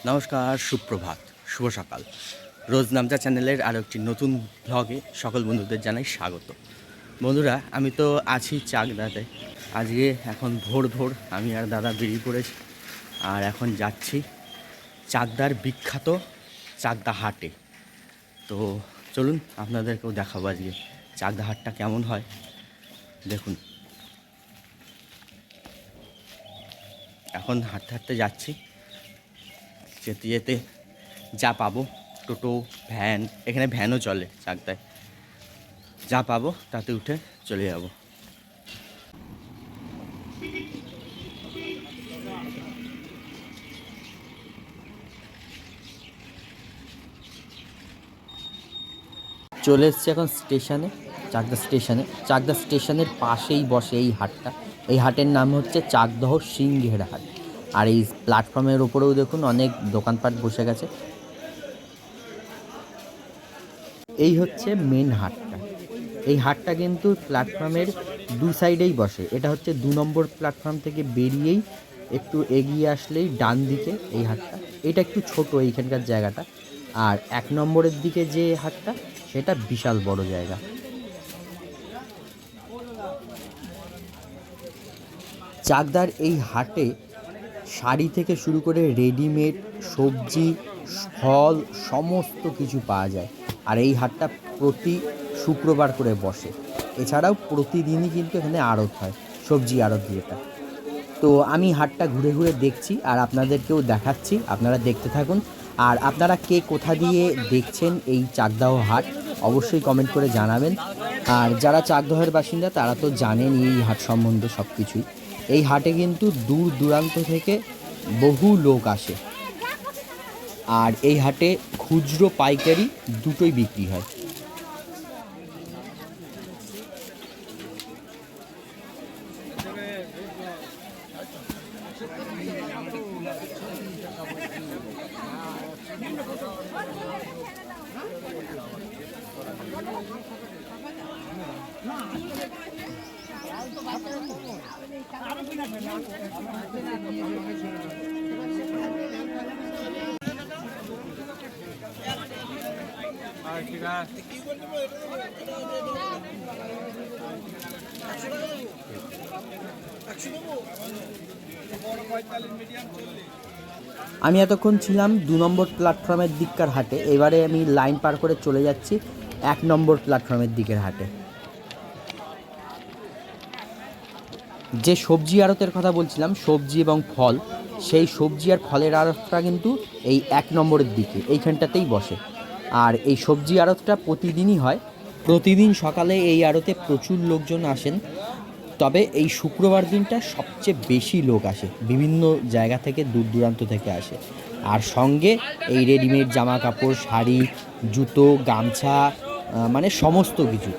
নমস্কার, সুপ্রভাত, শুভ সকাল। রোজ নামচা চ্যানেলের আরও একটি নতুন ব্লগে সকল বন্ধুদের জানাই স্বাগত। বন্ধুরা, আমি তো আছি চাকদাতে। আজকে এখন ভোর ভোর আমি আর দাদা বেরিয়ে পড়েছি, আর এখন যাচ্ছি চাকদার বিখ্যাত চাকদা হাটে। তো চলুন আপনাদেরকেও দেখাবো আজকে চাকদা হাটটা কেমন হয়। দেখুন, এখন হাঁটতে হাঁটতে যাচ্ছি, যেতে যেতে যা পাবো, টোটো, ভ্যান, এখানে ভ্যানও চলে চাকদায়, যা পাবো তাতে উঠে চলে যাব। চলে এসছি এখন স্টেশনে, চাকদা স্টেশনে। চাকদা স্টেশনের পাশেই বসে এই হাটটা। এই হাটের নাম হচ্ছে চাকদহ সিংহের হাট। আর এই প্ল্যাটফর্মের ওপরেও দেখুন অনেক দোকানপাট বসে গেছে। এই হচ্ছে মেন হাটটা। এই হাটটা কিন্তু প্ল্যাটফর্মের দুই সাইডেই বসে। এটা হচ্ছে 2 নম্বর প্ল্যাটফর্ম থেকে বেরিয়েই একটু এগিয়ে আসলেই ডান দিকে এই হাটটা। এটা একটু ছোট এইখানকার জায়গাটা। আর 1 নম্বরের দিকে যে হাটটা, সেটা বিশাল বড় জায়গা। চাকদার এই হাটে শাড়ি থেকে শুরু করে রেডিমেড, সবজি, ফল সমস্ত কিছু পাওয়া যায়। আর এই হাটটা প্রতি শুক্রবার করে বসে। এছাড়াও প্রতিদিনই কিন্তু এখানে আড়ত হয়, সবজি আড়ত যেটা। তো আমি হাটটা ঘুরে ঘুরে দেখছি আর আপনাদেরকেও দেখাচ্ছি, আপনারা দেখতে থাকুন। আর আপনারা কে কোথা দিয়ে দেখছেন এই চাকদাহ হাট অবশ্যই কমেন্ট করে জানাবেন। আর যারা চাকদহের বাসিন্দা তারা তো জানেন এই হাট সম্বন্ধে সব কিছুই। এই হাটে কিন্তু দূর দূরান্ত থেকে বহু লোক আসে। আর এই হাটে খুচরো পাইকারি দুটোই বিক্রি হয়। আমি এতক্ষণ ছিলাম 2 নম্বর প্ল্যাটফর্মের দিককার হাটে। এবারে আমি লাইন পার করে চলে যাচ্ছি 1 নম্বর প্ল্যাটফর্মের দিকের হাটে। যে সবজি আড়তের কথা বলছিলাম, সবজি এবং ফল, সেই সবজি আর ফলের আড়তটা কিন্তু এই 1 নম্বরের দিকে এইখানটাতেই বসে। আর এই সবজি আড়তটা প্রতিদিনই হয়। প্রতিদিন সকালে এই আড়তে প্রচুর লোকজন আসেন। তবে এই শুক্রবার দিনটা সবচেয়ে বেশি লোক আসে, বিভিন্ন জায়গা থেকে, দূর দূরান্ত থেকে আসে। আর সঙ্গে এই রেডিমেড জামা কাপড়, শাড়ি, জুতো, গামছা, মানে সমস্ত কিছু।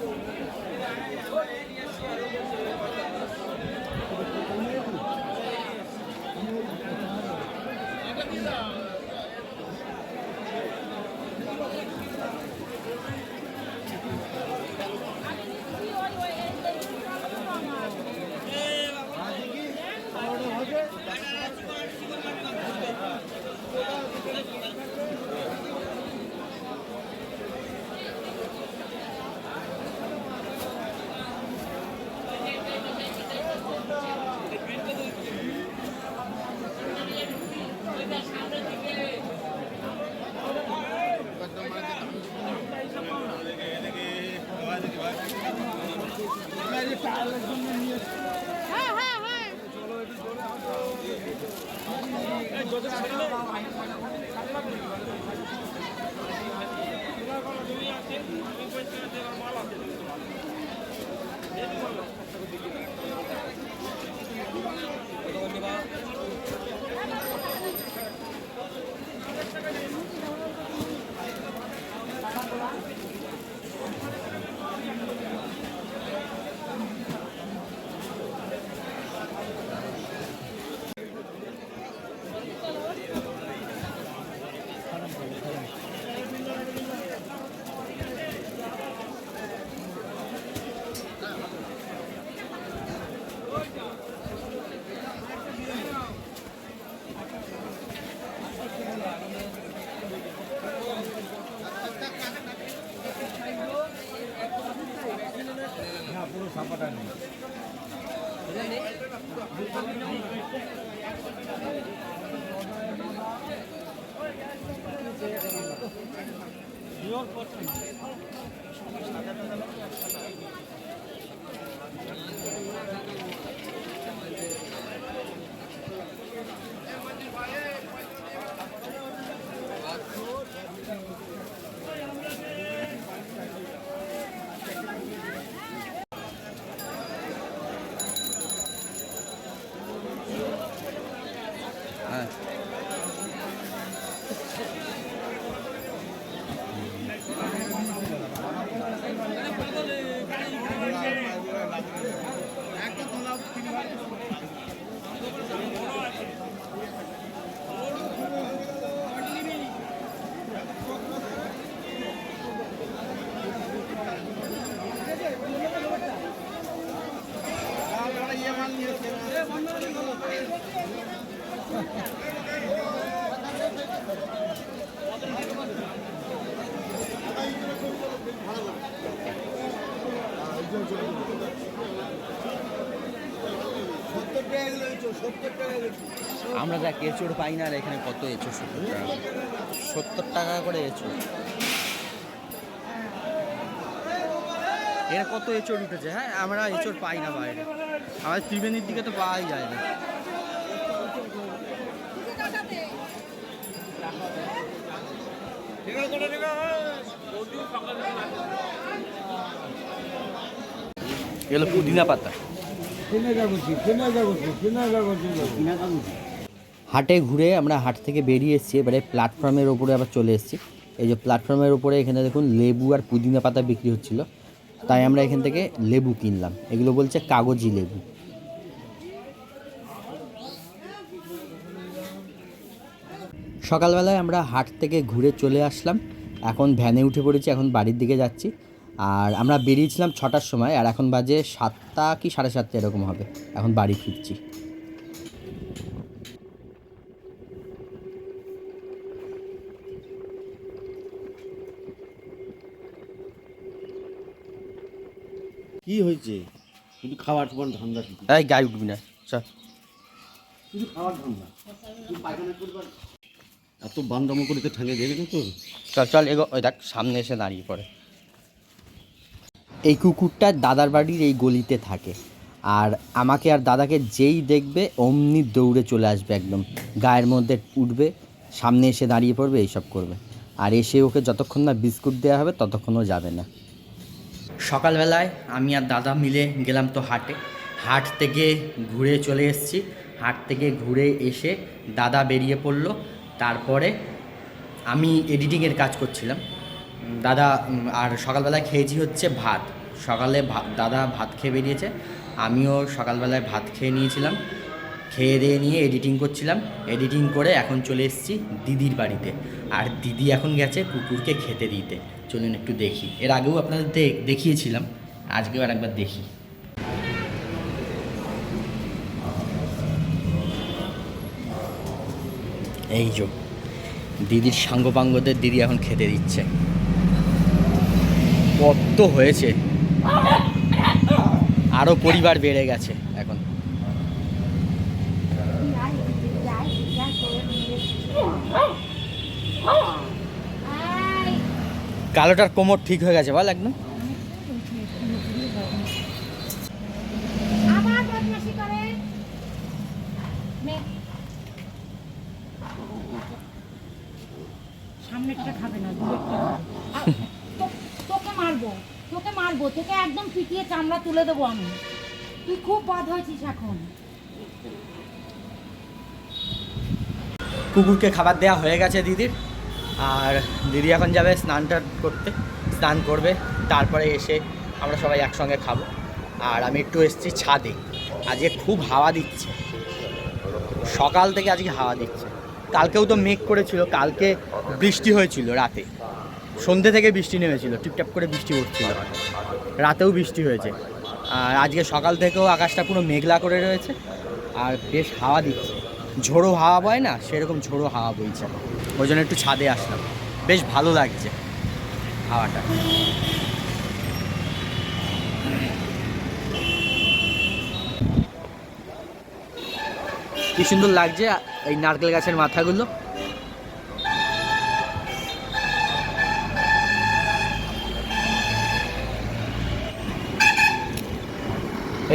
আমরা যা এঁচড় পাই না, আর এখানে কত এঁচড়, 70 টাকা, 70 টাকা করে এঁচড়। এর কত এঁচড় উঠেছে। হ্যাঁ, আমরা এঁচড় পাই না বাইরে, আমাদের ত্রিবেণীর দিকে তো পাওয়াই যায় না। এগুলো পুদিনা পাতা। হাটে ঘুরে আমরা হাট থেকে বেরিয়ে এসেছি, এবারে প্ল্যাটফর্মের ওপরে আবার চলে এসেছি। এই যে প্ল্যাটফর্মের ওপরে এখানে দেখুন লেবু আর পুদিনা পাতা বিক্রি হচ্ছিল, তাই আমরা এখান থেকে লেবু কিনলাম। এগুলো বলছে কাগজি লেবু। সকালবেলায় আমরা হাট থেকে ঘুরে চলে আসলাম, এখন ভ্যানে উঠে পড়েছি, এখন বাড়ির দিকে যাচ্ছি। আর আমরা বেরিয়েছিলাম 6টার সময়, আর এখন বাজে 7টা কি 7:30 এরকম হবে, এখন বাড়ি ফিরছি। কি হয়েছে? শুধু খাবার তোমার ধান্দা, এই গায়ে উঠবি না, চল। শুধু খাবার ধান্দা, তুই পায়খানা করবার এত বান্দামো করে তো ঠেঙে দেবে না তো। চল চল এগো, ওই দেখ সামনে এসে দাঁড়িয়ে পড়ে। এই কুকুরটা দাদার বাড়ির এই গলিতে থাকে, আর আমাকে আর দাদাকে যেই দেখবে অমনি দৌড়ে চলে আসবে, একদম গায়ের মধ্যে উঠবে, সামনে এসে দাঁড়িয়ে পড়বে, এইসব করবে। আর এসে ওকে যতক্ষণ না বিস্কুট দেওয়া হবে ততক্ষণও যাবে না। সকালবেলায় আমি আর দাদা মিলে গেলাম তো হাটে, হাট থেকে ঘুরে চলে এসেছি। হাট থেকে ঘুরে এসে দাদা বেরিয়ে পড়লো, তারপরে আমি এডিটিংয়ের কাজ করছিলাম। দাদা আর সকালবেলায় খেয়েছি হচ্ছে ভাত। সকালে দাদা ভাত খেয়ে বেরিয়েছে, আমিও সকালবেলায় ভাত খেয়ে নিয়েছিলাম। খেয়ে দিয়ে নিয়ে এডিটিং করছিলাম, এডিটিং করে এখন চলে এসেছি দিদির বাড়িতে। আর দিদি এখন গেছে কুকুরকে খেতে দিতে। চলুন একটু দেখি, এর আগেও আপনাদের দেখিয়েছিলাম, আজকেও আর একবার দেখি। এই যে দিদির সাঙ্গপাঙ্গদের দিদি এখন খেতে দিচ্ছে। কত হয়েছে, আরও পরিবার বেড়ে গেছে এখন। কালোটার কোমর ঠিক হয়ে গেছে বল একদম। সামনেরটা খাবে না, তোকে মারবো, তোকে মারবো, তোকে একদম পিটিয়ে চামড়া তুলে দেবো আমি। তুই খুব বাদ হয়েছিস এখন। কুকুরকে খাবার দেওয়া হয়ে গেছে দিদির, আর দিদি এখন যাবে স্নানটা করতে, স্নান করবে, তারপরে এসে আমরা সবাই একসঙ্গে খাবো। আর আমি একটু এসেছি ছাদে, আজকে খুব হাওয়া দিচ্ছে, সকাল থেকে আজকে হাওয়া দিচ্ছে। কালকেও তো মেঘ করেছিল, কালকে বৃষ্টি হয়েছিল রাতে, সন্ধ্যে থেকে বৃষ্টি নেমেছিল, টিপটাপ করে বৃষ্টি পড়ছিল, রাতেও বৃষ্টি হয়েছে। আর আজকে সকাল থেকেও আকাশটা পুরো মেঘলা করে রয়েছে, আর বেশ হাওয়া দিচ্ছে, ঝোড়ো হাওয়া বয় না, সেরকম ঝোড়ো হাওয়া বইছে। ওই জন্য একটু ছাদে আসলাম, বেশ ভালো লাগছে হাওয়াটা। কি সুন্দর লাগছে এই নারকেল গাছের মাথাগুলো।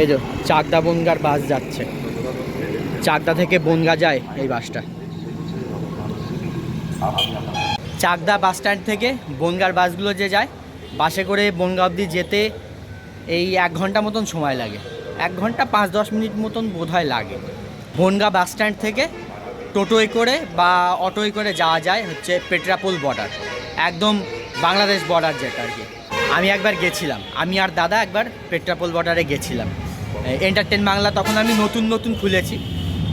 এই যে চাকদা বনগার বাস যাচ্ছে, চাকদা থেকে বনগা যায় এই বাসটা। চাকদা বাস স্ট্যান্ড থেকে বনগার বাসগুলো যে যায়, বাসে করে বনগা অবধি যেতে এই 1 ঘন্টা মতন সময় লাগে, 1 ঘন্টা 5-10 মিনিট মতন বোধহয় লাগে। বনগা বাস স্ট্যান্ড থেকে টোটোয় করে বা অটোয় করে যাওয়া যায় হচ্ছে পেট্রাপোল বর্ডার, একদম বাংলাদেশ বর্ডার যেটা আর কি। আমি একবার গেছিলাম, আমি আর দাদা একবার পেট্রাপোল বর্ডারে গেছিলাম। এন্টারটেন বাংলা তখন আমি নতুন খুলেছি,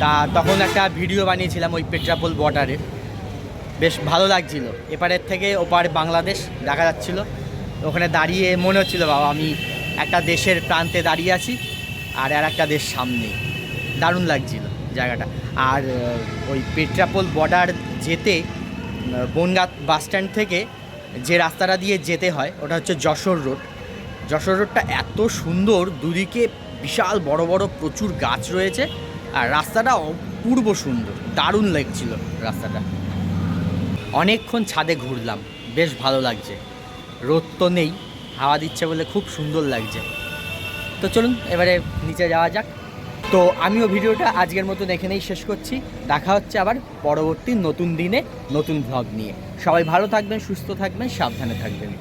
তা তখন একটা ভিডিও বানিয়েছিলাম ওই পেট্রাপোল বর্ডারের। বেশ ভালো লাগছিল, এপারের থেকে ওপারে বাংলাদেশ দেখা যাচ্ছিল। ওখানে দাঁড়িয়ে মনে হচ্ছিল বাবা আমি একটা দেশের প্রান্তে দাঁড়িয়ে আছি আর একটা দেশ সামনেই, দারুণ লাগছিল জায়গাটা। আর ওই পেট্রাপোল বর্ডার যেতে বনগাঁ বাস স্ট্যান্ড থেকে যে রাস্তাটা দিয়ে যেতে হয় ওটা হচ্ছে যশোর রোড। যশোর রোডটা এত সুন্দর, দুদিকে বিশাল বড় বড় প্রচুর গাছ রয়েছে আর রাস্তাটা অপূর্ব সুন্দর, দারুণ লাগছিল রাস্তাটা। অনেকক্ষণ ছাদে ঘুরলাম, বেশ ভালো লাগছে, রোদ তো নেই, হাওয়া দিচ্ছে বলে খুব সুন্দর লাগছে। তো চলুন এবারে নিচে যাওয়া যাক। তো আমিও ভিডিওটা আজকের মতন এখানেই শেষ করছি, দেখা হচ্ছে আবার পরবর্তী নতুন দিনে নতুন ভ্লগ নিয়ে। সবাই ভালো থাকবেন, সুস্থ থাকবেন, সাবধানে থাকবেন।